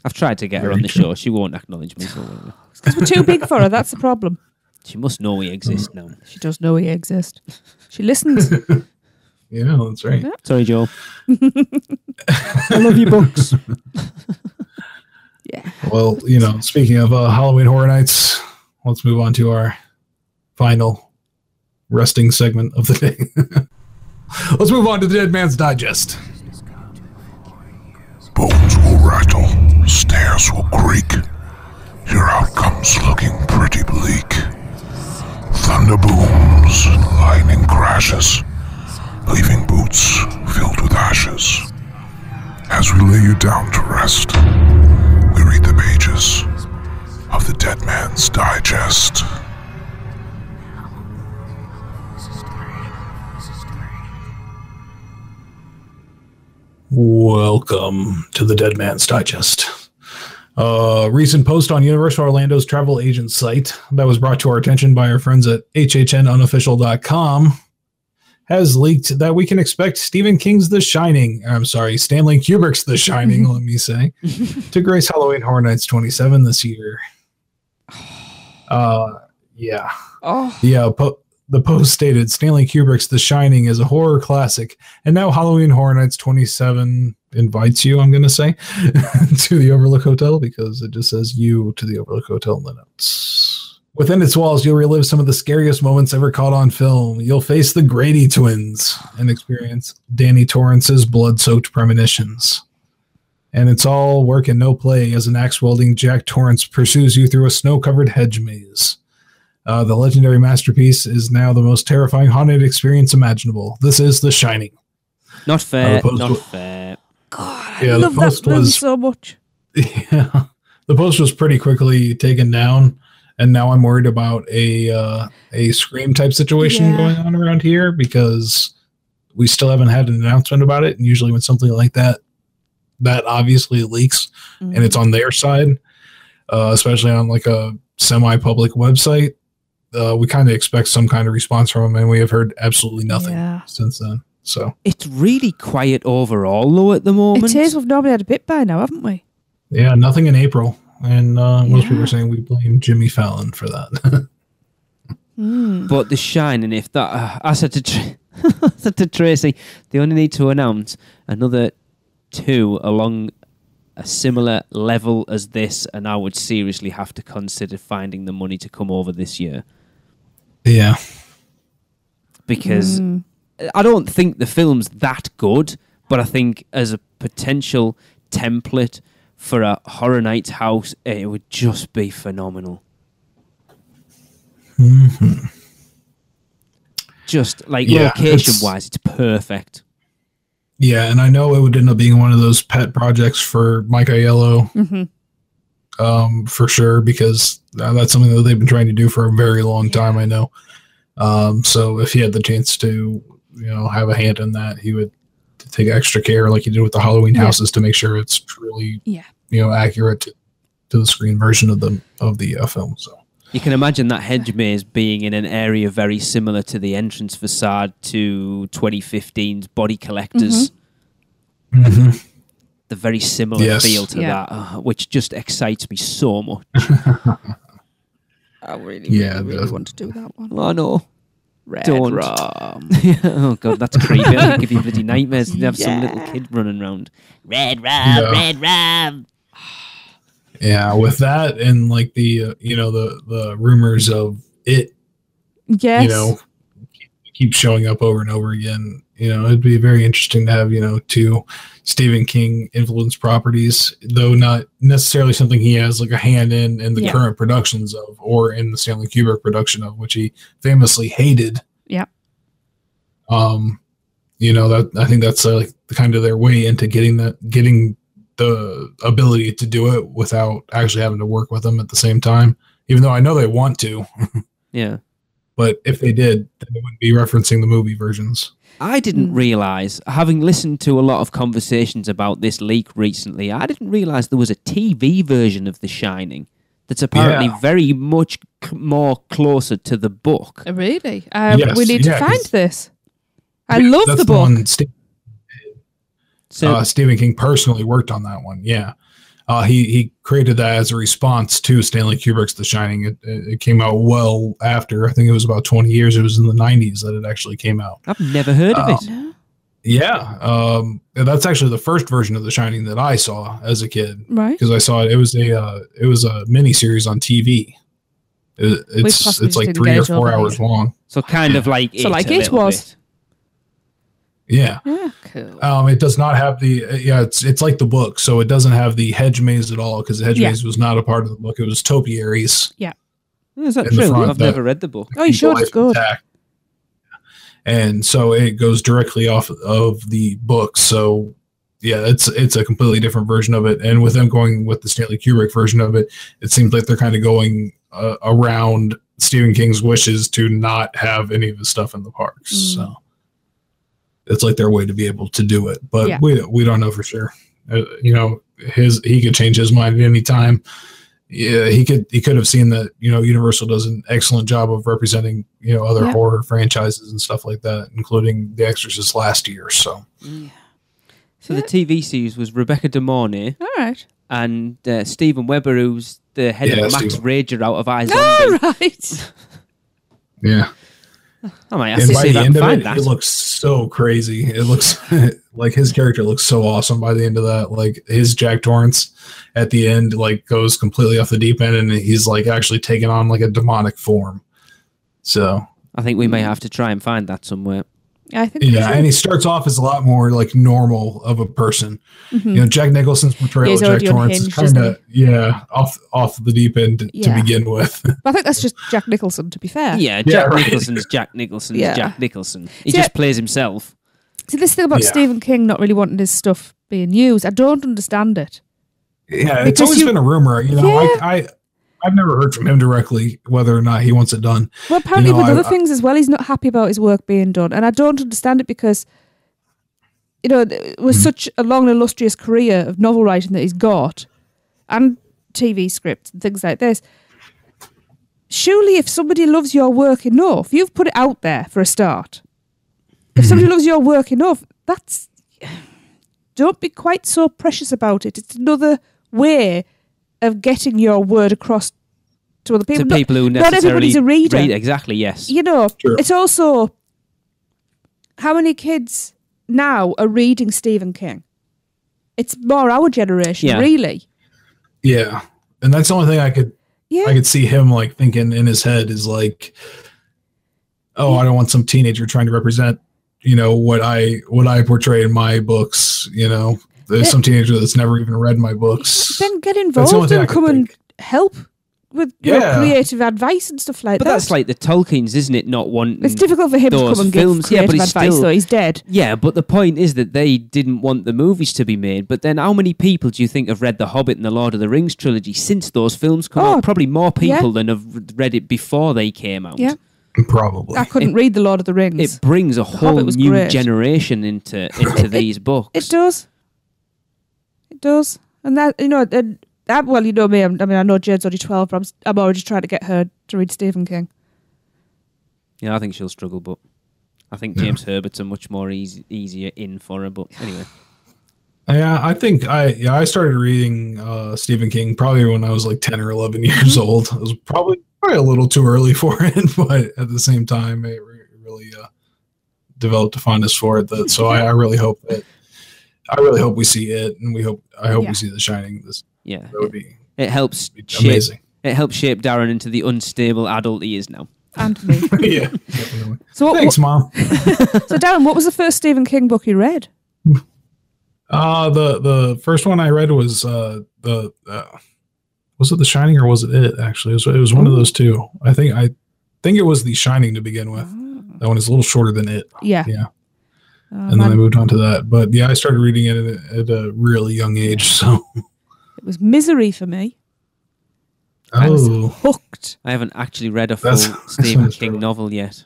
I've tried to get her on the show. She won't acknowledge me. Because we're too big for her. That's the problem. She must know we exist now. She does know we exist. She listens. Yeah, that's right. Yeah. Sorry, Joe. I love you, books. Yeah. Well, you know, speaking of Halloween Horror Nights, let's move on to our final resting segment of the day. Let's move on to the Dead Man's Digest. Bones will rattle, stairs will creak. Your outcome's looking pretty bleak. Thunder booms and lightning crashes, leaving boots filled with ashes. As we lay you down to rest, we read the pages of the Dead Man's Digest. Welcome to the Dead Man's Digest. Recent post on Universal Orlando's travel agent site that was brought to our attention by our friends at hhnunofficial.com has leaked that we can expect Stephen King's Stanley Kubrick's The Shining, let me say, to grace Halloween Horror Nights 27 this year. The the Post stated Stanley Kubrick's The Shining is a horror classic, and now Halloween Horror Nights 27 invites you, I'm going to say, to the Overlook Hotel, because it just says you to the Overlook Hotel in the notes. Within its walls, you'll relive some of the scariest moments ever caught on film. You'll face the Grady twins and experience Danny Torrance's blood-soaked premonitions. And it's all work and no play as an axe-wielding Jack Torrance pursues you through a snow-covered hedge maze. The legendary masterpiece is now the most terrifying haunted experience imaginable. This is The Shining. Not fair. Not fair. God, I love that film so much. Yeah, the post was pretty quickly taken down, and now I'm worried about a Scream type situation going on around here because we still haven't had an announcement about it. And usually, when something like that obviously leaks and it's on their side, especially on like a semi-public website, we kind of expect some kind of response from them, and we have heard absolutely nothing since then. So it's really quiet overall, though, at the moment. It is. We've normally had a bit by now, haven't we? Yeah, nothing in April, and most people are saying we blame Jimmy Fallon for that. But The Shining, if that, I said to Tracey, they only need to announce another 2 along a similar level as this, and I would seriously have to consider finding the money to come over this year. Yeah. Because I don't think the film's that good, but I think as a potential template for a Horror Nights house, it would just be phenomenal. Mm-hmm. Just like location-wise, it's perfect. Yeah, and I know it would end up being one of those pet projects for Mike Aiello, for sure, because that's something that they've been trying to do for a very long time, I know. So if he had the chance to, have a hand in that, he would take extra care, like he did with the Halloween houses, to make sure it's truly, accurate to the screen version of the film. So you can imagine that hedge maze being in an area very similar to the entrance facade to 2015's Body Collectors. Mm-hmm. The very similar feel to that, which just excites me so much. I really want to do that one. Oh, no. Red Don't. rum. Oh, God, that's creepy. I'll give you bloody nightmares. You have some little kid running around. Red rum, red rum. Yeah, with that and like the the rumors of it, keep showing up over and over again. It'd be very interesting to have 2 Stephen King influenced properties, though not necessarily something he has like a hand in the current productions of, or in the Stanley Kubrick production of, which he famously hated. Yeah. That I think that's like kind of their way into getting the ability to do it without actually having to work with them at the same time, even though I know they want to. Yeah. But if they did, then they wouldn't be referencing the movie versions. I didn't realise, having listened to a lot of conversations about this leak recently, I didn't realise there was a TV version of The Shining that's apparently very much more closer to the book. Really? We need to find this. I love the book. Stephen King personally worked on that one. Yeah. He created that as a response to Stanley Kubrick's The Shining. It came out well after. I think it was about 20 years. It was in the 90s that it actually came out. I've never heard of it. Yeah. That's actually the first version of The Shining that I saw as a kid. Right. Because I saw it. It was a mini series on TV. It's like 3 or 4 hours long. So kind of like it. So like it was. Yeah. Cool. It does not have the it's like the book, so it doesn't have the hedge maze at all, because the hedge maze was not a part of the book. It was topiaries. Yeah. Is that true? I've never read the book. Oh, you should. It's good. And so it goes directly off of the book. So yeah, it's a completely different version of it. And with them going with the Stanley Kubrick version of it, it seems like they're kind of going around Stephen King's wishes to not have any of his stuff in the parks. So it's like their way to be able to do it, but we don't know for sure. He could change his mind at any time. Yeah, he could have seen that Universal does an excellent job of representing other horror franchises and stuff like that, including The Exorcist last year. So, so the TV series was Rebecca De Mornay, all right, and Steven Weber, who's the head of Max Rager out of iZombie. All right. Yeah. I might have And to by see the that end and of find it, that. it looks so crazy. It looks like his character looks so awesome by the end of that. Like his Jack Torrance at the end, like goes completely off the deep end, and he's like actually taking on like a demonic form. So I think we may have to try and find that somewhere. I think. we yeah, should. and he starts off as a lot more like normal of a person. You know, Jack Nicholson's portrayal He's of Jack already Torrance is unhinged, kind of off the deep end to Yeah. begin with. But I think that's just Jack Nicholson, to be fair. Yeah, Jack right. Nicholson's Jack Nicholson's Yeah. Jack Nicholson. He See, just plays himself. See, this thing about Yeah. Stephen King not really wanting his stuff being used, I don't understand it. Yeah, it's Because always you- been a rumor. You know, Yeah. I've never heard from him directly whether or not he wants it done. Well, apparently You know, with other things as well, he's not happy about his work being done. And I don't understand it because, you know, it was such a long and illustrious career of novel writing that he's got and TV scripts and things like this. Surely if somebody loves your work enough, you've put it out there for a start. If somebody loves your work enough, don't be quite so precious about it. It's another way of getting your word across to other people. To people who not necessarily everybody's a reader. read. Exactly, yes. You know, Sure. it's also how many kids now are reading Stephen King? It's more our generation, Yeah. really. Yeah, and that's the only thing I could see him like thinking in his head is like, oh, I don't want some teenager trying to represent, you know, what I portray in my books. You know, there's some teenager that's never even read my books. Then get That's the only involved thing I and could come and think. help with you know, Yeah. creative advice and stuff like But that. that's like the Tolkien's, isn't it? Not wanting. It's difficult for him to those come and films. give Yeah, but creative he's advice, still- though. He's dead. Yeah, but the point is that they didn't want the movies to be made. But then how many people do you think have read The Hobbit and The Lord of the Rings trilogy since those films come Oh, out? Probably more people yeah. than have read it before they came out. Yeah. Probably. I couldn't read The Lord of the Rings. It brings a whole Hobbit was new great. generation into these books. It does. It does. And that, you know, that, well, you know me, I know Jane's only 12, but I'm already trying to get her to read Stephen King. Yeah, I think she'll struggle, but I think James Herbert's a much more easier in for her. But anyway, Yeah, I think I started reading Stephen King probably when I was like 10 or 11 years old. It was probably a little too early for it, but at the same time, it really developed a fondness for it. So I really hope we see it, and I hope we see The Shining. yeah, That would be it helps shape. amazing. It helps shape Darren into the unstable adult he is now. And me. Yeah, definitely. So Thanks, Mom. So Darren, what was the first Stephen King book you read? The first one I read was was it The Shining or was it It? Actually, it was one of those two. I think it was The Shining to begin with. That one is a little shorter than It. Yeah. Yeah. And then I moved on to that. But yeah, I started reading it at a really young age. So It was Misery for me. I was hooked. I haven't actually read a full That's Stephen true. King novel yet.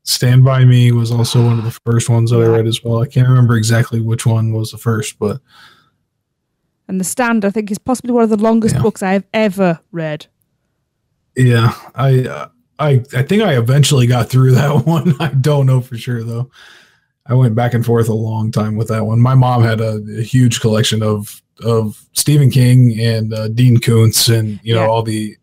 Stand By Me was also one of the first ones that I read as well. I can't remember exactly which one was the first, but And The Stand, I think, is possibly one of the longest books I have ever read. yeah, I think I eventually got through that one. I don't know for sure though. I went back and forth a long time with that one. My mom had a huge collection of Stephen King and Dean Koontz and all the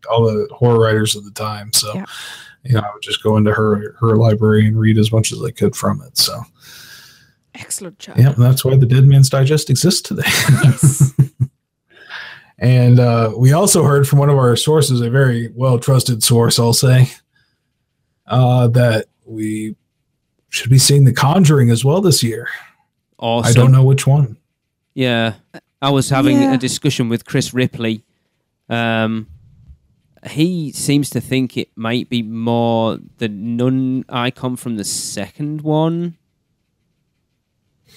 horror writers of the time. So I would just go into her library and read as much as I could from it. So Excellent child. yeah, that's why the Dead Man's Digest exists today. Yes. And we also heard from one of our sources, a very well-trusted source, I'll say, that we should be seeing The Conjuring as well this year. Awesome. I don't know which one. Yeah, I was having a discussion with Chris Ripley. He seems to think it might be more the nun icon from the second one.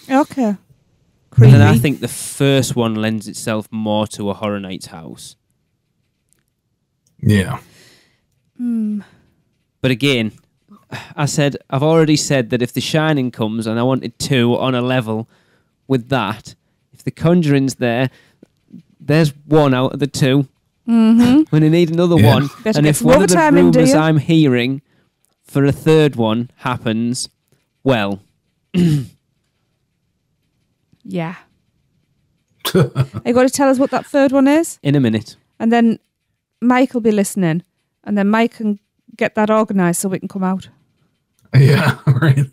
Okay. And then I think the first one lends itself more to a Horror Nights house. Yeah. But again, I've already said that if The Shining comes and I wanted 2 on a level with that, if The Conjuring's there's 1 out of the 2. Mm-hmm. When I need another Yeah. one. Better And get if some one of the overtime in, do rumours you? I'm hearing for a third one happens, well, Yeah. Are you going to tell us what that third one is? in a minute. And then Mike will be listening. And then Mike can get that organised so we can come out. Yeah, right.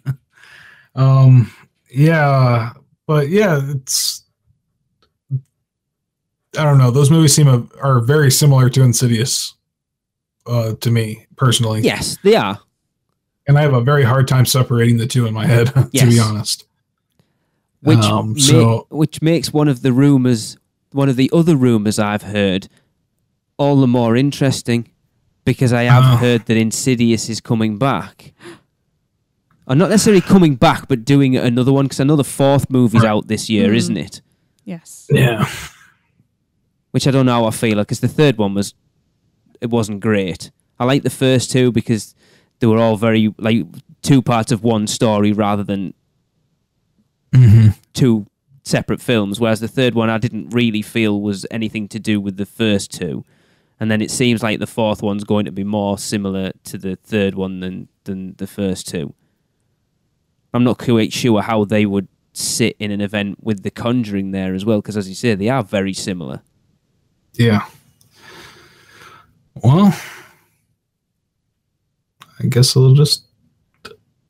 Yeah, but yeah, it's. I don't know. Those movies are very similar to Insidious, to me personally. Yes, they are. And I have a very hard time separating the two in my head, to be honest. Which makes one of the other rumors I've heard all the more interesting, because I have heard that Insidious is coming back. Or not necessarily coming back, but doing another one, because I know the fourth movie's out this year, isn't it? Yes. Yeah. Which I don't know how I feel, because the third one wasn't great. I like the first two because they were all very like two parts of one story rather than two separate films, whereas the third one I didn't really feel was anything to do with the first two. And then it seems like the fourth one's going to be more similar to the third one than the first two. I'm not quite sure how they would sit in an event with The Conjuring there as well, because as you say, they are very similar. Yeah. Well, I guess they'll just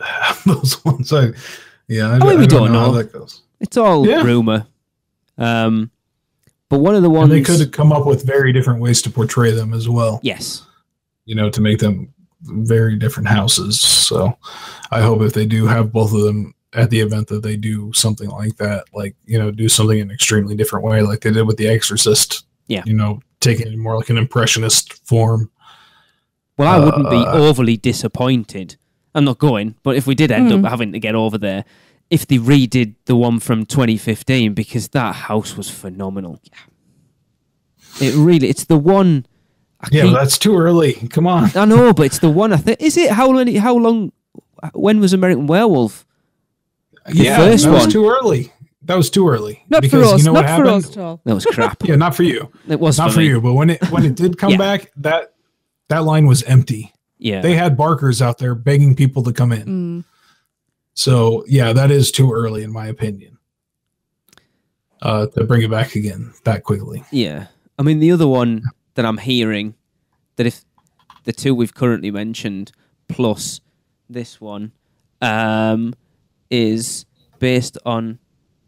have those ones. I don't know how that goes. It's all rumor. But one of the ones... And they could have come up with very different ways to portray them as well. Yes. To make them very different houses. So I hope if they do have both of them at the event that they do something like that, like, do something in an extremely different way, like they did with The Exorcist. Yeah. Taking it more like an impressionist form. Well, I wouldn't be overly disappointed. I'm not going, but if we did end up having to get over there, if they redid the one from 2015, because that house was phenomenal. It's the one... But that's too early. Come on. I know, but it's the one I think... Is it? How long... When was American Werewolf? First one. Was too early. That was too early. Not because for us. You know not what for happened? us at all. That was crap. Yeah, not for you. It was not for you. But when it did come back, that line was empty. Yeah, they had barkers out there begging people to come in. So yeah, that is too early in my opinion. To bring it back again that quickly. Yeah, I mean the other one that I'm hearing, that if the two we've currently mentioned plus this one, is based on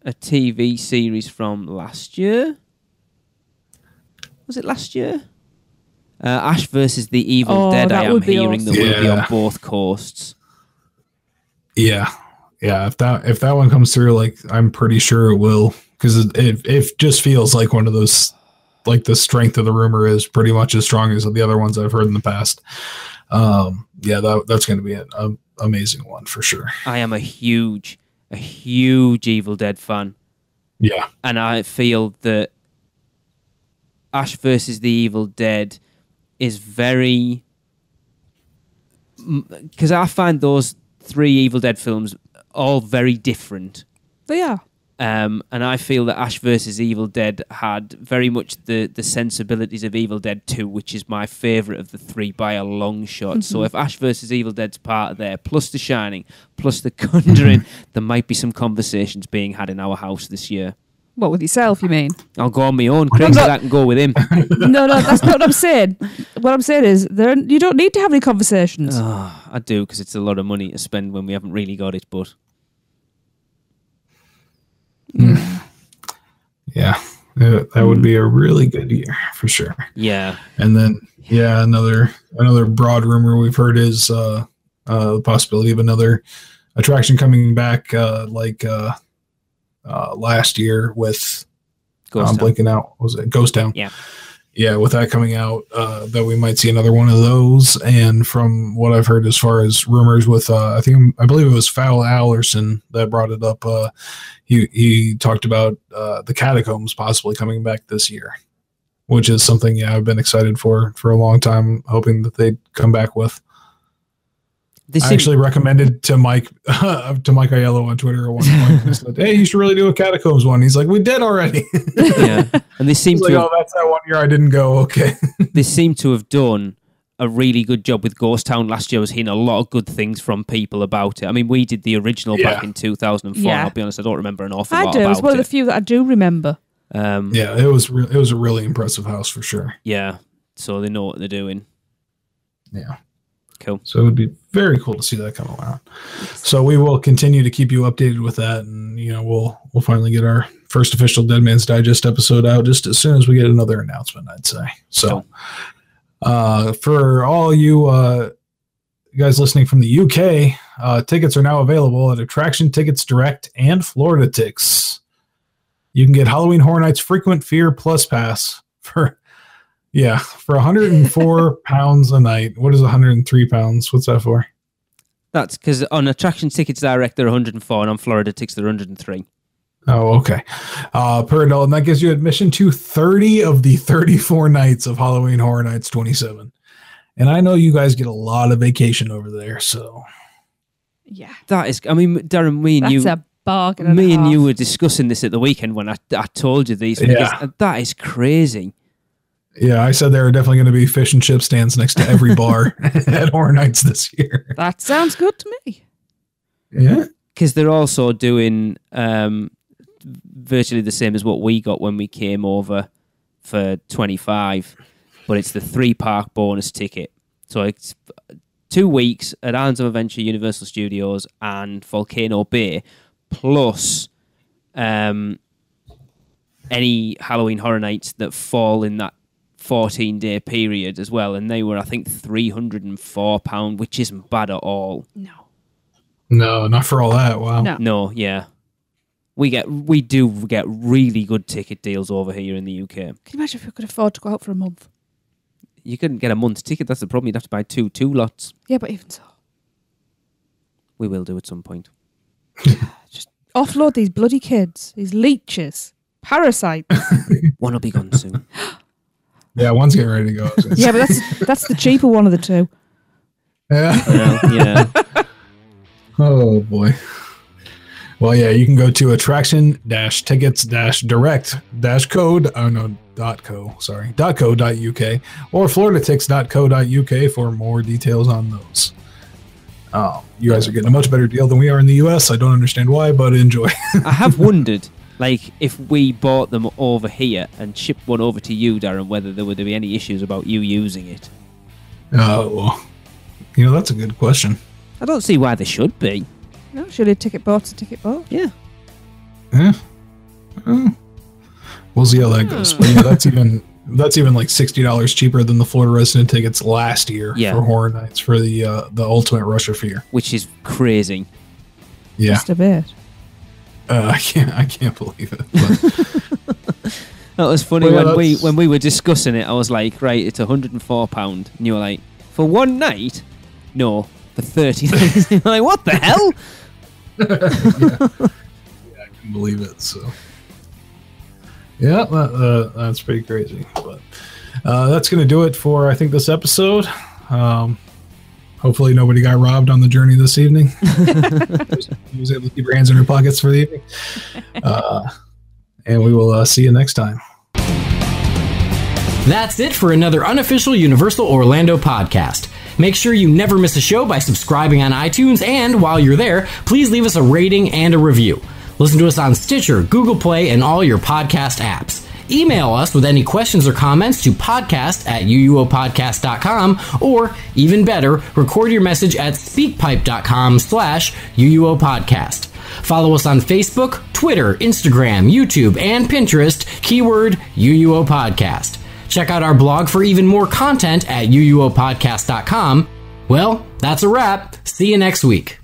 a TV series from last year. Was it last year? Ash versus the Evil Dead. I am hearing that will be on both coasts. Yeah. If that one comes through, like I'm pretty sure it will, because it just feels like one of those, like the strength of the rumor is pretty much as strong as the other ones I've heard in the past. That's going to be an amazing one for sure. I am a huge Evil Dead fan. Yeah. And I feel that Ash versus the Evil Dead is very... Because I find those three Evil Dead films all very different. They are. And I feel that Ash vs. Evil Dead had very much the sensibilities of Evil Dead 2, which is my favourite of the three by a long shot. So if Ash vs. Evil Dead's part of there, plus The Shining, plus The Conjuring, there might be some conversations being had in our house this year. What, with yourself, you mean? I'll go on my own. Craig said I can go with him. No, that's not what I'm saying. What I'm saying is you don't need to have any conversations. Oh, I do, because it's a lot of money to spend when we haven't really got it, but... Yeah, that would be a really good year for sure. Yeah. And then another broad rumor we've heard is the possibility of another attraction coming back last year with Ghost Town. blinking out. Was it Ghost Town? Yeah, with that coming out, that we might see another one of those. And from what I've heard as far as rumors with, I believe it was Fowl Allerson that brought it up. He talked about the Catacombs possibly coming back this year, which is something I've been excited for a long time, hoping that they'd come back with. I actually recommended to Mike Aiello on Twitter at one point. I said, "Hey, you should really do a Catacombs one." He's like, "We did already." Yeah, and they seem to. That's that 1 year I didn't go. Okay. They seem to have done a really good job with Ghost Town last year. I was hearing a lot of good things from people about it. I mean, we did the original back in 2004. Yeah. I'll be honest, I don't remember an awful lot about it. I do. It's one of the few that I do remember. It was a really impressive house for sure. Yeah, so they know what they're doing. Yeah. Cool. So it would be very cool to see that come around. So we will continue to keep you updated with that, and we'll finally get our first official Dead Man's Digest episode out just as soon as we get another announcement, I'd say. So for all you guys listening from the UK, tickets are now available at Attraction Tickets Direct and Florida Tix. You can get Halloween Horror Nights Frequent Fear Plus Pass for £104 a night. What is 103 pounds? What's that for? That's because on Attraction Tickets Direct they're 104, and on Florida Tix they're 103. Oh, okay. Per adult, and that gives you admission to 30 of the 34 nights of Halloween Horror Nights 27. And I know you guys get a lot of vacation over there, so yeah, that is. I mean, Darren, that's a bargain. Me and you were discussing this at the weekend when I told you these figures. Yeah. That is crazy. Yeah, I said there are definitely going to be fish and chip stands next to every bar at Horror Nights this year. That sounds good to me. Yeah. Because they're also doing virtually the same as what we got when we came over for 25, but it's the 3-park bonus ticket. So it's 2 weeks at Islands of Adventure, Universal Studios, and Volcano Bay, plus any Halloween Horror Nights that fall in that 14-day period as well, and they were, I think, £304, which isn't bad at all. No, not for all that. Wow. No, yeah. We do get really good ticket deals over here in the UK. Can you imagine if we could afford to go out for a month? You couldn't get a month's ticket, that's the problem. You'd have to buy two lots. Yeah, but even so. We will do at some point. Just offload these bloody kids, these leeches, parasites. One will be gone soon. Yeah, one's getting ready to go. Yeah, but that's the cheaper one of the two. Yeah. Yeah. Oh, boy. Well, yeah, you can go to attraction-tickets-direct-code.co.uk or floриdatix.co.uk for more details on those. You guys are getting a much better deal than we are in the US. I don't understand why, but enjoy. I have wondered, if we bought them over here and shipped one over to you, Darren, whether there would be any issues about you using it. Oh, that's a good question. I don't see why there should be. No, surely a ticket boat's a ticket boat. Yeah. Yeah. We'll see how that goes. But yeah, that's even like $60 cheaper than the Florida resident tickets last year for Horror Nights for the Ultimate Rush of Fear, which is crazy. Yeah, just a bit. I can't believe it. That was funny when we were discussing it. I was like, right, it's £104, and you were like, for one night? No, for 30 days. You're like, what the hell? Yeah, I can believe it. So. Yeah, that's pretty crazy. But that's going to do it for, I think, this episode. Hopefully nobody got robbed on the journey this evening. He was able to keep your hands in your pockets for the evening. And we will see you next time. That's it for another Unofficial Universal Orlando podcast. Make sure you never miss a show by subscribing on iTunes, and while you're there, please leave us a rating and a review. Listen to us on Stitcher, Google Play, and all your podcast apps. Email us with any questions or comments to podcast@uuopodcast.com, or even better, record your message at speakpipe.com/uuopodcast. Follow us on Facebook, Twitter, Instagram, YouTube, and Pinterest, keyword UUO Podcast. Check out our blog for even more content at uuopodcast.com. Well, that's a wrap. See you next week.